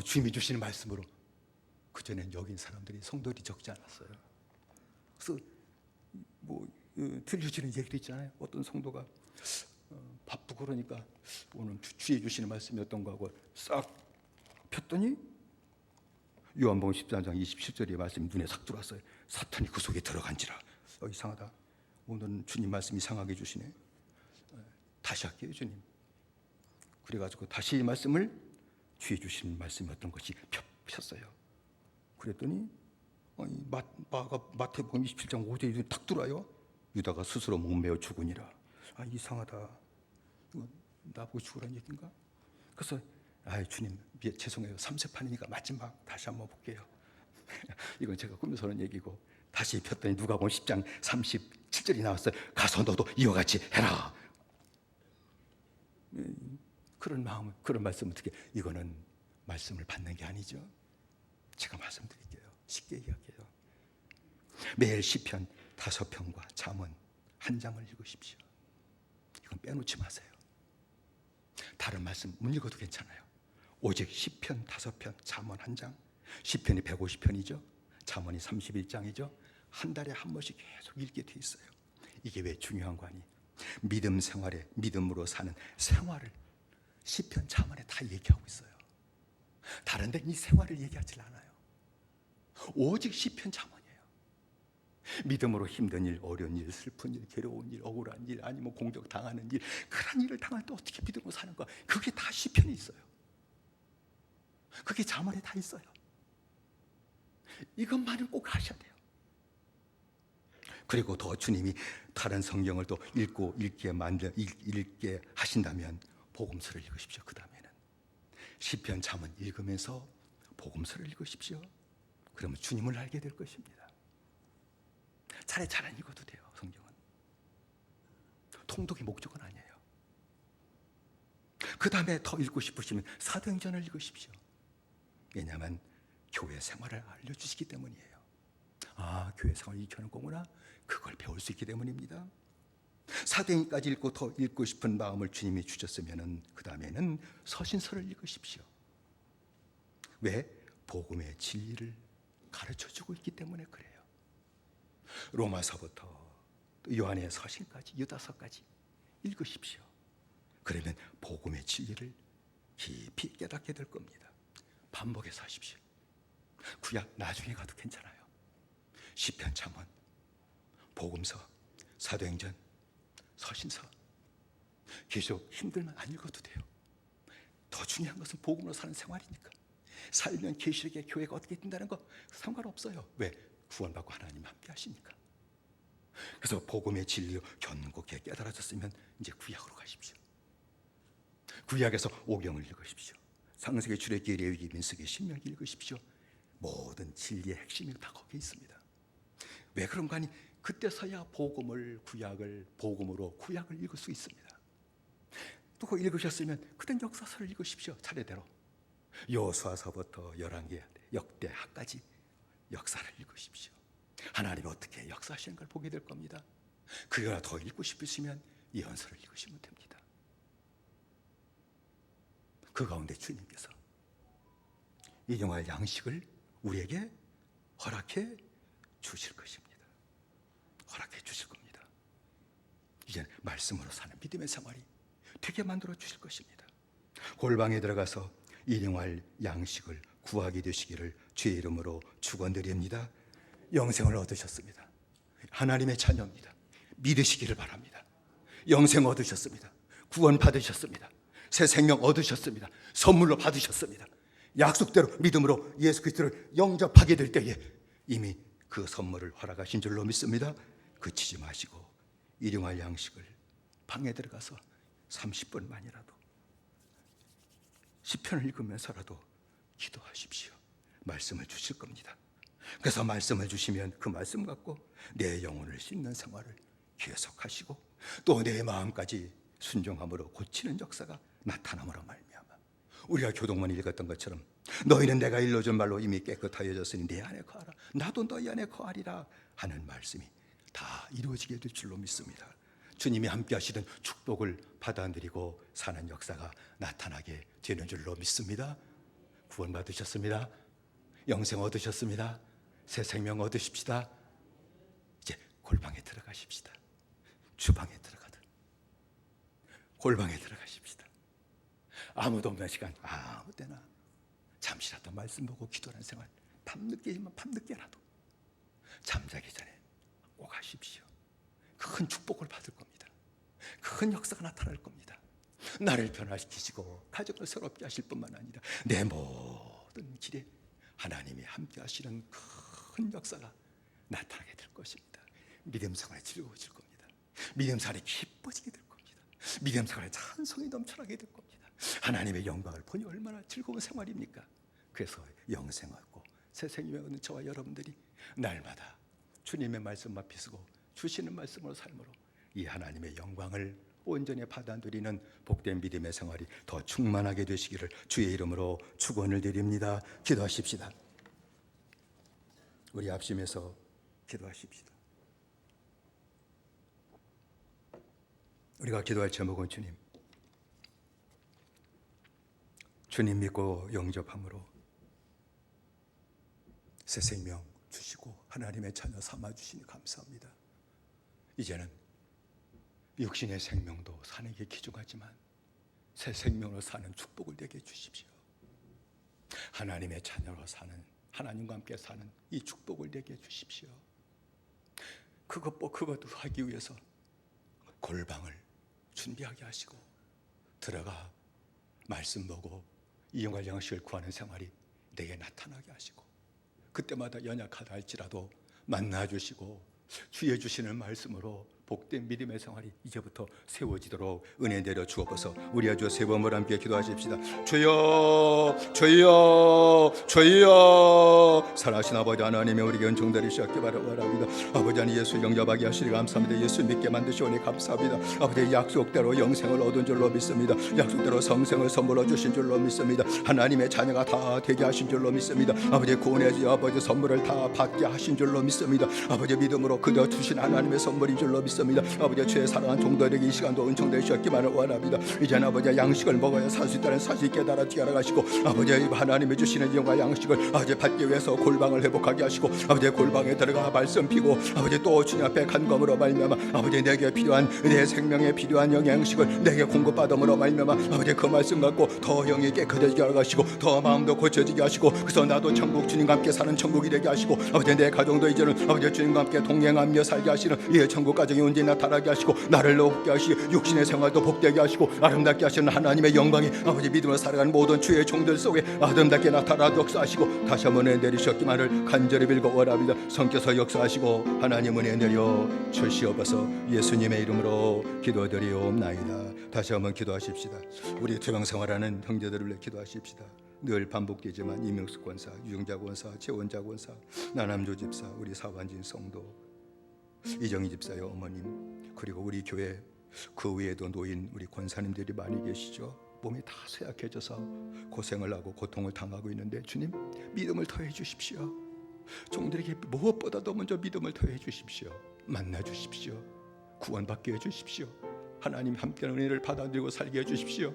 C: 주님이 주시는 말씀으로 그전엔 여긴 사람들이 성도들이 적지 않았어요. 그래서 들려주는 얘기도 있잖아요. 어떤 성도가 바쁘고 그러니까 오늘 주의 주시는 말씀이 어떤 거 하고 싹 폈더니 요한복음 14장 27절의 말씀이 눈에 싹 들어왔어요. 사탄이 그 속에 들어간지라. 이상하다. 오늘은 주님 말씀 이상하게 주시네. 다시 할게요, 주님. 그래가지고 다시 이 말씀을 주의 주시는 말씀이 어떤 것이 폈어요. 그랬더니 마태복음 27장 5절에 딱 들어와요. 유다가 스스로 목매어 죽으니라. 이상하다. 이거 나보고 죽으란 얘기인가? 그래서 주님 죄송해요. 3세판이니까 마지막 다시 한번 볼게요.
B: 이건 제가 꿈에서 는 얘기고 다시 폈더니 누가복음 10장 37절이 나왔어요. 가서 너도 이와 같이 해라. 그런 마음, 그런 말씀 어떻게? 이거는 말씀을 받는 게 아니죠. 제가 말씀드릴게요. 쉽게 이야기해요. 매일 시편 5편과 잠언 1장을 읽으십시오. 이건 빼놓지 마세요. 다른 말씀 못 읽어도 괜찮아요. 오직 시편 5편, 잠언 1장. 시편이 150편이죠. 잠언이 31장이죠. 한 달에 한 번씩 계속 읽게 돼 있어요. 이게 왜 중요한 거 아니? 믿음 생활에, 믿음으로 사는 생활을 시편, 잠언에 다 얘기하고 있어요. 다른 데는 이 생활을 얘기하지 않아요. 오직 시편, 잠언이에요. 믿음으로 힘든 일, 어려운 일, 슬픈 일, 괴로운 일, 억울한 일, 아니면 공격 당하는 일, 그런 일을 당할 때 어떻게 믿음으로 사는가? 그게 다 시편에 있어요. 그게 잠언에 다 있어요. 이것만은 꼭 하셔야 돼요. 그리고 더 주님이 다른 성경을 또 읽게 하신다면 복음서를 읽으십시오. 그 다음에는 시편, 잠언 읽으면서 복음서를 읽으십시오. 그러면 주님을 알게 될 것입니다. 차라리 잘 안 읽어도 돼요. 성경은 통독의 목적은 아니에요. 그 다음에 더 읽고 싶으시면 사도행전을 읽으십시오. 왜냐하면 교회 생활을 알려주시기 때문이에요. 아, 교회 생활 이렇게 하는 거구나. 그걸 배울 수 있기 때문입니다. 사도행전까지 읽고 더 읽고 싶은 마음을 주님이 주셨으면 그 다음에는 서신서를 읽으십시오. 왜? 복음의 진리를 가르쳐주고 있기 때문에 그래요. 로마서부터 요한의 서신까지, 유다서까지 읽으십시오. 그러면 복음의 진리를 깊이 깨닫게 될 겁니다. 반복해서 하십시오. 구약 나중에 가도 괜찮아요. 시편, 잠언, 복음서, 사도행전, 서신서 계속 힘들면 안 읽어도 돼요. 더 중요한 것은 복음으로 사는 생활이니까. 살면 계시록의 교회가 어떻게 된다는 거 상관없어요. 왜? 구원받고 하나님 함께 하시니까. 그래서 복음의 진리로 견고하게 깨달아졌으면 이제 구약으로 가십시오. 구약에서 오경을 읽으십시오. 창세기, 출애굽기, 레위기, 민수기, 신명기 읽으십시오. 모든 진리의 핵심이 다 거기에 있습니다. 왜 그런가 하니 그때서야 구약을 복음으로 구약을 읽을 수 있습니다. 또 그거 읽으셨으면 그땐 역사서를 읽으십시오. 차례대로 여호수아서부터 열왕기, 역대하까지 역사를 읽으십시오. 하나님이 어떻게 역사하시는 걸 보게 될 겁니다. 그거나 더 읽고 싶으시면 예언서를 읽으시면 됩니다. 그 가운데 주님께서 일용할 양식을 우리에게 허락해 주실 것입니다. 허락해 주실 겁니다. 이제 말씀으로 사는 믿음의 생활이 되게 만들어 주실 것입니다. 골방에 들어가서 일용할 양식을 구하게 되시기를 주의 이름으로 축원드립니다. 영생을 얻으셨습니다. 하나님의 자녀입니다. 믿으시기를 바랍니다. 영생 얻으셨습니다. 구원 받으셨습니다. 새 생명 얻으셨습니다. 선물로 받으셨습니다. 약속대로 믿음으로 예수 그리스도를 영접하게 될 때에 이미 그 선물을 허락하신 줄로 믿습니다. 그치지 마시고 일용할 양식을 방에 들어가서 30분만이라도 시편을 읽으면서라도 기도하십시오. 말씀을 주실 겁니다. 그래서 말씀을 주시면 그 말씀 갖고 내 영혼을 씻는 생활을 계속하시고 또 내 마음까지 순종함으로 고치는 역사가 나타남으로 말미암아 우리가 교동문 읽었던 것처럼 너희는 내가 일러준 말로 이미 깨끗하여졌으니 내 안에 거하라 나도 너희 안에 거하리라 하는 말씀이 다 이루어지게 될 줄로 믿습니다. 주님이 함께 하시던 축복을 받아들이고 사는 역사가 나타나게 되는 줄로 믿습니다. 구원 받으셨습니다. 영생 얻으셨습니다. 새 생명 얻으십시다. 이제 골방에 들어가십시다. 주방에 들어가든 골방에 들어가십시다. 아무도 없는 시간 아무 때나 잠시라도 말씀 보고 기도하는 생활 밤늦게지만 밤늦게라도 잠자기 전에 꼭 하십시오. 큰 축복을 받을 겁니다. 큰 역사가 나타날 겁니다. 나를 변화시키시고 가족을 새롭게 하실 뿐만 아니라 내 모든 길에 하나님이 함께 하시는 큰 역사가 나타나게 될 것입니다. 믿음 생활이 즐거워질 겁니다. 믿음 생활이 기뻐지게 될 겁니다. 믿음 생활에 찬송이 넘쳐나게 될 겁니다. 하나님의 영광을 보니 얼마나 즐거운 생활입니까? 그래서 영생 얻고
C: 새 생명을 얻는 저와 여러분들이 날마다 주님의 말씀만 비쓰고 주시는 말씀으로 삶으로 이 하나님의 영광을 온전히 받아들이는 복된 믿음의 생활이 더 충만하게 되시기를 주의 이름으로 축원을 드립니다. 기도하십시다. 우리 합심해서 기도하십시다. 우리가 기도할 제목은 주님 믿고 영접함으로 새 생명 주시고 하나님의 자녀 삼아주시니 감사합니다. 이제는 육신의 생명도 사는 게 귀중하지만 새 생명으로 사는 축복을 내게 주십시오. 하나님의 자녀로 사는, 하나님과 함께 사는 이 축복을 내게 주십시오. 그것도 하기 위해서 골방을 준비하게 하시고 들어가 말씀 보고 이용할 양식을 구하는 생활이 내게 나타나게 하시고 그때마다 연약하다 할지라도 만나주시고 주의 주시는 말씀으로 복된 믿음의 생활이 이제부터 세워지도록 은혜 내려 주옵소서. 우리 아주 세 번을 함께 기도하십시다. 주여 주여 주여. 살아계신 아버지 하나님의 우리에게 은총 내리시옵기 바랍니다. 아버지 하나님 예수 영접하게 하시니 감사합니다. 예수 믿게 만드시오니 감사합니다. 아버지 약속대로 영생을 얻은 줄로 믿습니다. 약속대로 성생을 선물로 주신 줄로 믿습니다. 하나님의 자녀가 다 되게 하신 줄로 믿습니다. 아버지 구원의 주 아버지 선물을 다 받게 하신 줄로 믿습니다. 아버지 믿음으로 그저 주신 하나님의 선물인 줄로 믿습니다. 아버지 주의 사랑한 종들에게 이 시간도 은총 되시었기만을 원합니다. 이제는 아버지 양식을 먹어야 살 수 있다는 사실 깨달아 뛰어나가시고 아버지 하나님이 주시는 영과 양식을 아버지 받기 위해서 골방을 회복하게 하시고 아버지 골방에 들어가 말씀 피고 아버지 또 주님 앞에 간검으로 말미암아 아버지 내게 필요한 내 생명에 필요한 영양식을 내게 공급받음으로 말미암아 아버지 그 말씀 갖고 더 영이 깨끗해지게 하시고 더 마음도 고쳐지게 하시고 그래서 나도 천국 주님과 함께 사는 천국이 되게 하시고 아버지 내 가정도 이제는 아버지 주님과 함께 동행하며 살게 하시는 이 천국 가정이 언제 나타나게 하시고 나를 높게 하시고 육신의 생활도 복되게 하시고 아름답게 하시는 하나님의 영광이 아버지 믿음으로 살아가는 모든 주의 종들 속에 아름답게 나타나 역사하시고 다시 한번 은혜 내리셨기만을 간절히 빌고 원합니다. 성께서 역사하시고 하나님 은혜 내려 주시옵소서. 예수님의 이름으로 기도드리옵나이다. 다시 한번 기도하십시다. 우리 투병 생활하는 형제들을 위해 기도하십시다. 늘 반복되지만 이명숙 권사, 유영자 권사, 최원자 권사, 나남조 집사, 우리 사반진 성도, 이정희 집사의 어머님, 그리고 우리 교회 그 외에도 노인 우리 권사님들이 많이 계시죠. 몸이 다 쇠약해져서 고생을 하고 고통을 당하고 있는데 주님 믿음을 더해 주십시오. 종들에게 무엇보다도 먼저 믿음을 더해 주십시오. 만나 주십시오. 구원받게 해 주십시오. 하나님 함께하는 은혜를 받아들이고 살게 해 주십시오.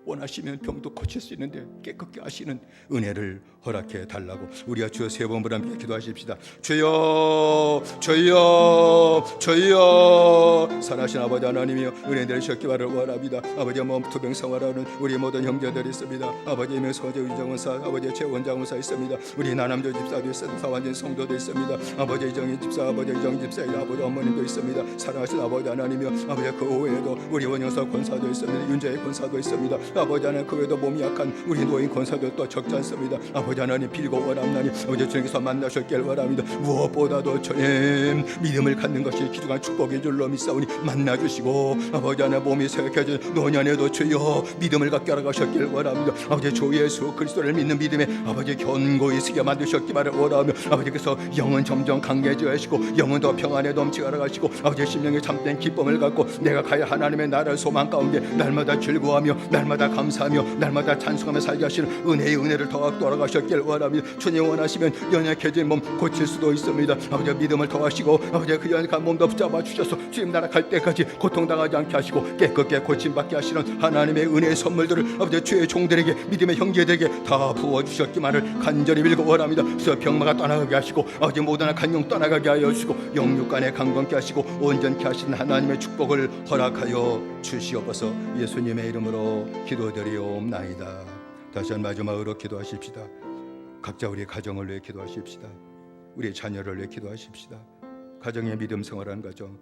C: 원하시면 병도 고칠 수 있는데 깨끗게 하시는 은혜를 허락해 달라고 우리가 주여 세 번을 함께 기도하십시다. 주여 주여 주여. 살아신 아버지 하나님이여 은혜 내리셨기 바랍니다. 아버지 몸투병 생활하는 우리 모든 형제들이 있습니다. 아버지 이명서재 유정원사, 아버지 최원장원사 있습니다. 우리 나남조 집사도 있습니다. 사완진 성도도 있습니다. 아버지 이정희 집사, 아버지 이정 집사의 아버지 어머님도 있습니다. 살아신 아버지 하나님이여 아버지 그 외에도 우리 원영서 권사도 있습니다. 윤재의 권사도 있습니다. 아버지 하나님 그 외에도 몸이 약한 우리 노인 권사들도 적지 않습니다. 아버지 하나님 빌고 원합나니 아버지 주님께서 만나셨길 원합니다. 무엇보다도 주님 믿음을 갖는 것이 귀중한 축복인 줄로 믿사오니 만나주시고 아버지 하나님 몸이 쇠약해진 노년에도 주여 믿음을 갖게 하셨길 원합니다. 아버지 주 예수 그리스도를 믿는 믿음에 아버지 견고히 서게 만드셨기만을 원하며 아버지께서 영은 점점 강해져 하시고 영은 더 평안에 넘치게 하시고 아버지 심령에 참된 기쁨을 갖고 내가 가야 하나님의 나라를 소망 가운데 날마다 즐거워하며 날마다 감사하며 날마다 찬송하며 살게 하시는 은혜의 은혜를 더하고 돌아가셨길 원합니다. 주님 원하시면 연약해진 몸 고칠 수도 있습니다. 아버지 믿음을 더하시고 아버지 그 연약한 몸도 붙잡아 주셔서 주님 나라 갈 때까지 고통당하지 않게 하시고 깨끗게 고침받게 하시는 하나님의 은혜의 선물들을 아버지 주의 종들에게 믿음의 형제들에게 다 부어주셨기만을 간절히 빌고 원합니다. 그래서 병마가 떠나가게 하시고 아버지 모든 악한 영 떠나가게 하여 주시고 영육간에 강건케 하시고 온전케 하시는 하나님의 축복을 허락하여 주시옵소서. 예수님의 이름으로 기도드리옵나이다. 다시 한 마지막으로 기도하십시다. 각자 우리 가정을 위해 기도하십시다. 우리 자녀를 위해 기도하십시다. 가정의 믿음 생활하는 가정,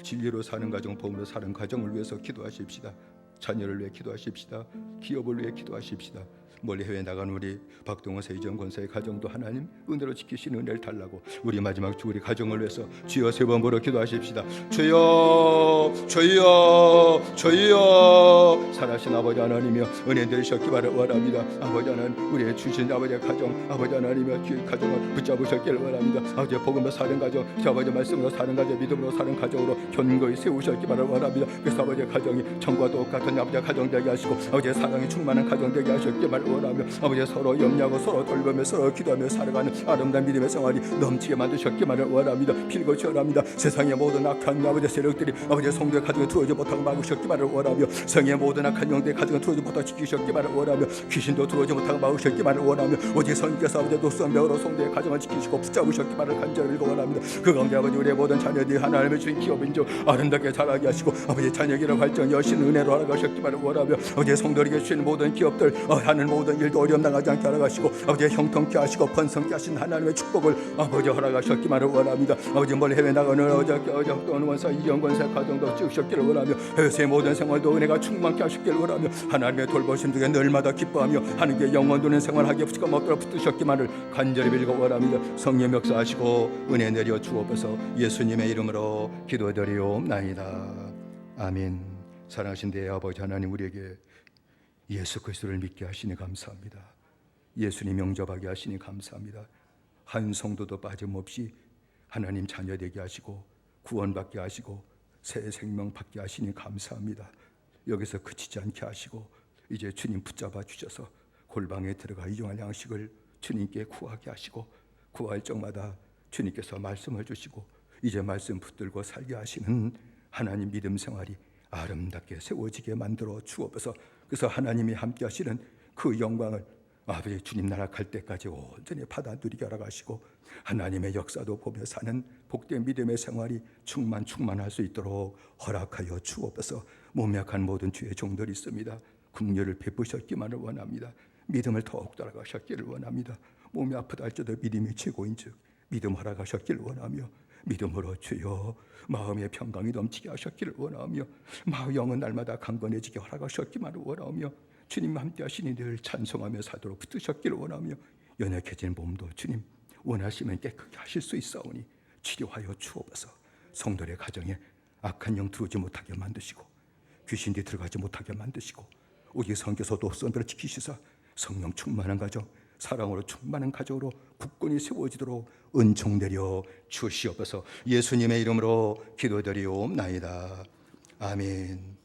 C: 진리로 사는 가정, 복음으로 사는 가정을 위해서 기도하십시다. 자녀를 위해 기도하십시다. 기업을 위해 기도하십시다.
B: 멀리 해외 나간 우리 박동원 세이정 권사의 가정도 하나님 은혜로 지키시는 은혜를 달라고 우리 마지막 주 우리 가정을 위해서 주여 세 번 부르 기도하십시다. 주여 주여 주여. 살아신 아버지 하나님이여 은혜 내리셨기 바를 원합니다. 아버지 하나님 우리의 주신 아버지의 가정 아버지 하나님이여 그 가정을 붙잡으셨기를 원합니다. 아버지 복음으로 사는 가정 아버지 말씀으로 사는 가정 믿음으로 사는 가정으로 견고히 세우셨기 바를 원합니다. 그래서 아버지의 가정이 천과 똑같은 아버지의 가정 되게 하시고 아버지의 사랑이 충만한 가정 되게 하셨기 바를 원하며 아버지 서로 염려하고 서로 돌보며 서로 기도하며 살아가는 아름다운 믿음의 생활이 넘치게 만드셨기 바를 원합니다. 필고치 원합니다. 세상의 모든 악한 아버지 세력들이 아버지 성도의 가정에 들어오지 못하고 막으셨기 바를 원하며 성의 모든 악한 영들의 가정에 들어오지 못하고 지키셨기 바를 원하며 귀신도 들어오지 못하고 막으셨기 바를 원하며 오직 성령께서 아버지 독수함벽으로 성도의 가정을 지키시고 붙잡으셨기 바를 간절히 원합니다. 그 가운데 아버지 우리의 모든 자녀들이 하나님의 주신 기업인적 아름답게 자라게 하시고 아버지 자녀기를 발전 여신 은혜로 하라가셨기 바를 원하며 아버지 성도에게 주신 모든 기업들 하는 모든 일도 어려움 당하지 않게 하라가시고 아버지 형통케 하시고 번성케 하신 하나님의 축복을 아버지 허락하셨기만을 원합니다. 아버지 멀리 해외 나가는 어저께 원사 이영권사 가정도 찍으셨기를 원하며 해외의 모든 생활도 은혜가 충만케 하셨기를 원하며 하나님의 돌보심 중에 늘마다 기뻐하며 하나님께 영원 두는 생활하기에 부치가 먹도록 붙드셨기만을 간절히 빌고 원합니다. 성령 역사하시고 은혜 내려 주옵소서. 예수님의 이름으로 기도드리옵나이다. 아멘. 사랑하신 내 아버지 하나님 우리에게 예수 그리스도를 믿게 하시니 감사합니다. 예수님 영접하게 하시니 감사합니다. 한 성도도 빠짐없이 하나님 자녀 되게 하시고 구원받게 하시고 새 생명 받게 하시니 감사합니다. 여기서 그치지 않게 하시고 이제 주님 붙잡아 주셔서 골방에 들어가 일용할 양식을 주님께 구하게 하시고 구할 적마다 주님께서 말씀을 주시고 이제 말씀 붙들고 살게 하시는 하나님 믿음 생활이 아름답게 세워지게 만들어 주옵소서. 그래서 하나님이 함께 하시는 그 영광을 아버지 주님 나라 갈 때까지 온전히 받아 누리게 하라가시고 하나님의 역사도 보며 사는 복된 믿음의 생활이 충만할 수 있도록 허락하여 주옵소서. 몸 약한 모든 주의 종들이 있습니다. 긍휼을 베푸셨기만을 원합니다. 믿음을 더욱 따라가셨기를 원합니다. 몸이 아프다 할지라도 믿음이 최고인즉 믿음 허락하셨기를 원하며 믿음으로 주여 마음의 평강이 넘치게 하셨기를 원하며 마음 영은 날마다 강건해지게 허락하셨기만을 원하며 주님 함께 하시니 늘 찬송하며 사도록 붙으셨기를 원하며 연약해진 몸도 주님 원하시면 깨끗하게 하실 수 있사오니 치료하여 주옵소서. 성도의 가정에 악한 영 들어오지 못하게 만드시고 귀신들이 들어가지 못하게 만드시고 오직 성께서 독선들을 지키시사 성령 충만한 가정 사랑으로 충만한 가정으로 굳건히 세워지도록 은총 내려 주시옵소서. 예수님의 이름으로 기도드리옵나이다. 아멘.